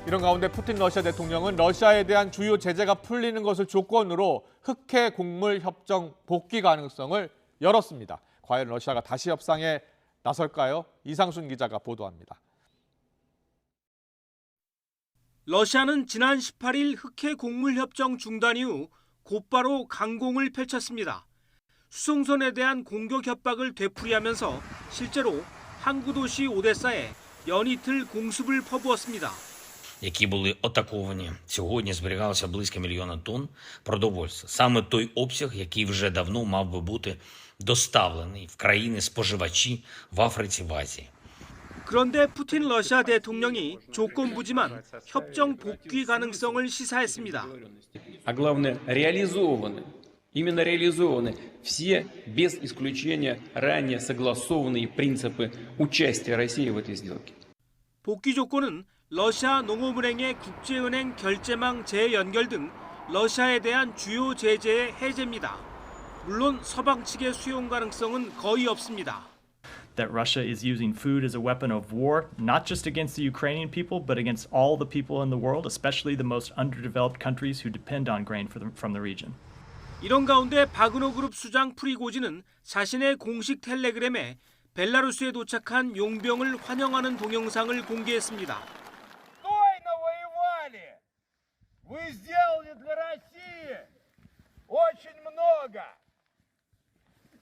이런 가운데 푸틴 러시아 대통령은 러시아에 대한 주요 제재가 풀리는 것을 조건으로 흑해 곡물 협정 복귀 가능성을 열었습니다. 과연 러시아가 다시 협상에 나설까요? 이상순 기자가 보도합니다. 러시아는 지난 18일 흑해 곡물 협정 중단 이후 곧바로 강공을 펼쳤습니다. 수송선에 대한 공격 협박을 되풀이하면서 실제로 항구 도시 오데사에 연이틀 공습을 퍼부었습니다. які були атаковані. Сьогодні зберігалося близько 1 мільйона тонн продовольства. Саме той обсяг, який вже давно мав би бути доставлений в країни-споживачі в Африці, в Азії. 그런데 푸틴 러시아 대통령이 조건부지만 협정 복귀 가능성을 시사했습니다. А главное, реализованы. Именно реализованы все, без исключения, ранее согласованные принципы участия России в этой сделке. 복귀 조건은 러시아 농업은행의 국제은행 결제망 재연결 등 러시아에 대한 주요 제재의 해제입니다. 물론 서방 측의 수용 가능성은 거의 없습니다. That Russia is using food as a weapon of war, not just against the Ukrainian people, but against all the people in the world, especially the most underdeveloped countries who depend on grain from the region. 이런 가운데 바그너 그룹 수장 프리고진은 자신의 공식 텔레그램에 벨라루스에 도착한 용병을 환영하는 동영상을 공개했습니다. Вы сделали для России очень много.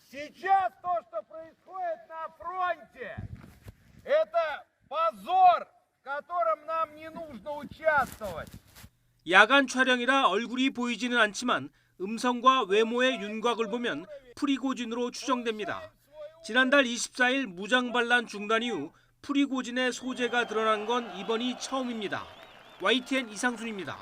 Сейчас то, что происходит на фронте, это позор, в котором нам не нужно участвовать. 야간 촬영이라 얼굴이 보이지는 않지만 음성과 외모의 윤곽을 보면 프리고진으로 추정됩니다. 지난달 24일 무장반란 중단 이후 프리고진의 소재가 드러난 건 이번이 처음입니다. YTN 이상순입니다.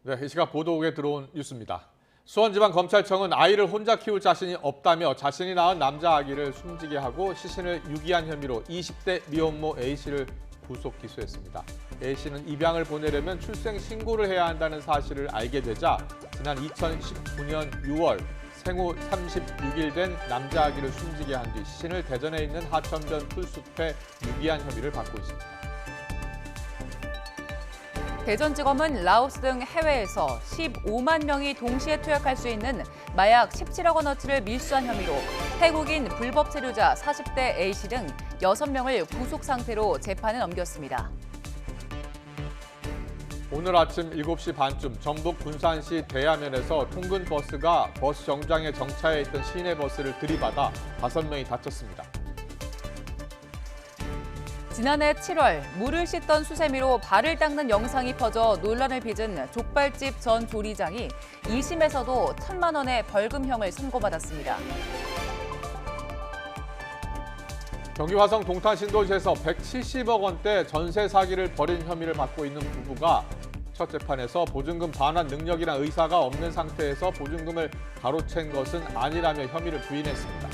네, 이 시각 보도국에 들어온 뉴스입니다. 수원지방검찰청은 아이를 혼자 키울 자신이 없다며 자신이 낳은 남자 아기를 숨지게 하고 시신을 유기한 혐의로 20대 미혼모 A씨를 구속 기소했습니다. A씨는 입양을 보내려면 출생 신고를 해야 한다는 사실을 알게 되자 지난 2019년 6월 생후 36일 된 남자 아기를 숨지게 한 뒤 시신을 대전에 있는 하천변 풀숲에 유기한 혐의를 받고 있습니다. 대전지검은 라오스 등 해외에서 15만 명이 동시에 투약할 수 있는 마약 17억 원어치를 밀수한 혐의로 태국인 불법 체류자 40대 A씨 등 6명을 구속 상태로 재판에 넘겼습니다. 오늘 아침 7시 반쯤 전북 군산시 대야면에서 통근 버스가 버스 정류장에 정차해 있던 시내 버스를 들이받아 5명이 다쳤습니다. 지난해 7월 물을 씻던 수세미로 발을 닦는 영상이 퍼져 논란을 빚은 족발집 전 조리장이 2심에서도 1,000만 원의 벌금형을 선고받았습니다. 경기 화성 동탄 신도시에서 170억 원대 전세 사기를 벌인 혐의를 받고 있는 부부가 첫 재판에서 보증금 반환 능력이나 의사가 없는 상태에서 보증금을 가로챈 것은 아니라며 혐의를 부인했습니다.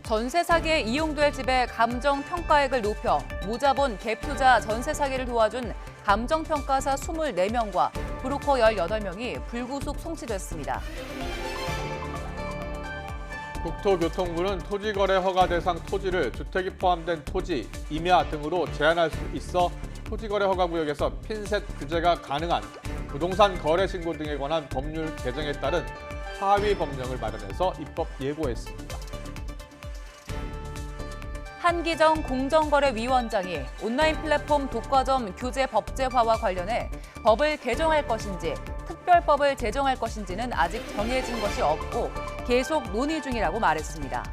전세 사기에 이용될 집의 감정평가액을 높여 무자본 갭투자 전세 사기를 도와준 감정평가사 24명과 브로커 18명이 불구속 송치됐습니다. 국토교통부는 토지거래 허가 대상 토지를 주택이 포함된 토지, 임야 등으로 제한할 수 있어 토지거래 허가 구역에서 핀셋 규제가 가능한 부동산 거래 신고 등에 관한 법률 개정에 따른 하위 법령을 마련해서 입법 예고했습니다. 한기정 공정거래위원장이 온라인 플랫폼 독과점 규제 법제화와 관련해 법을 개정할 것인지 특별법을 제정할 것인지는 아직 정해진 것이 없고 계속 논의 중이라고 말했습니다.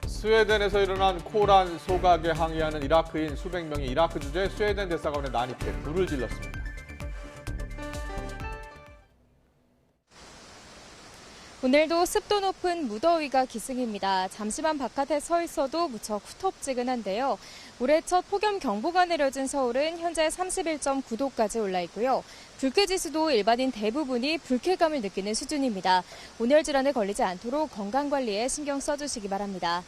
스웨덴에서 일어난 코란 소각에 항의하는 이라크인 수백 명이 이라크 주재 스웨덴 대사관에 난입해 불을 질렀습니다. 오늘도 습도 높은 무더위가 기승입니다. 잠시만 바깥에 서 있어도 무척 후텁지근한데요. 올해 첫 폭염경보가 내려진 서울은 현재 31.9도까지 올라 있고요. 불쾌지수도 일반인 대부분이 불쾌감을 느끼는 수준입니다. 온열 질환에 걸리지 않도록 건강관리에 신경 써주시기 바랍니다.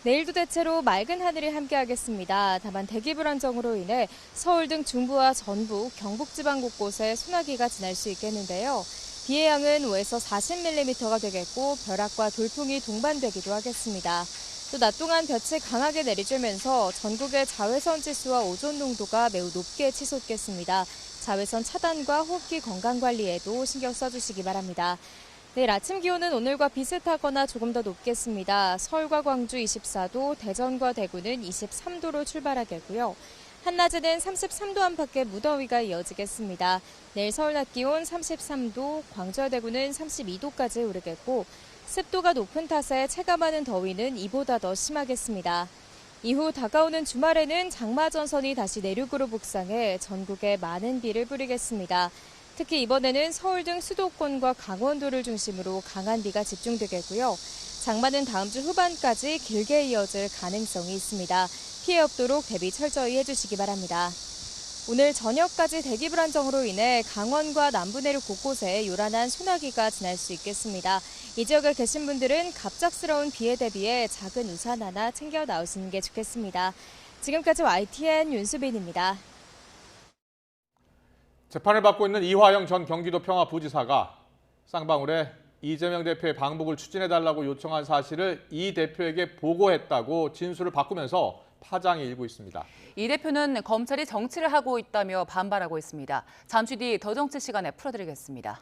내일도 대체로 맑은 하늘이 함께하겠습니다. 다만 대기 불안정으로 인해 서울 등 중부와 전북, 경북지방 곳곳에 소나기가 지날 수 있겠는데요. 비의 양은 5에서 40mm가 되겠고 벼락과 돌풍이 동반되기도 하겠습니다. 또 낮 동안 볕이 강하게 내리쬐면서 전국의 자외선 지수와 오존 농도가 매우 높게 치솟겠습니다. 자외선 차단과 호흡기 건강관리에도 신경 써주시기 바랍니다. 내일 아침 기온은 오늘과 비슷하거나 조금 더 높겠습니다. 서울과 광주 24도, 대전과 대구는 23도로 출발하겠고요. 한낮에는 33도 안팎의 무더위가 이어지겠습니다. 내일 서울 낮 기온 33도, 광주와 대구는 32도까지 오르겠고 습도가 높은 탓에 체감하는 더위는 이보다 더 심하겠습니다. 이후 다가오는 주말에는 장마전선이 다시 내륙으로 북상해 전국에 많은 비를 뿌리겠습니다. 특히 이번에는 서울 등 수도권과 강원도를 중심으로 강한 비가 집중되겠고요. 장마는 다음 주 후반까지 길게 이어질 가능성이 있습니다. 피해 없도록 대비 철저히 해주시기 바랍니다. 오늘 저녁까지 대기 불안정으로 인해 강원과 남부 내륙 곳곳에 요란한 소나기가 지날 수 있겠습니다. 이 지역에 계신 분들은 갑작스러운 비에 대비해 작은 우산 하나 챙겨 나오시는 게 좋겠습니다. 지금까지 YTN 윤수빈입니다. 재판을 받고 있는 이화영 전 경기도 평화부지사가 쌍방울에 이재명 대표의 방북을 추진해달라고 요청한 사실을 이 대표에게 보고했다고 진술을 바꾸면서 파장이 일고 있습니다. 이 대표는 검찰이 정치를 하고 있다며 반발하고 있습니다. 잠시 뒤 더 정치 시간에 풀어드리겠습니다.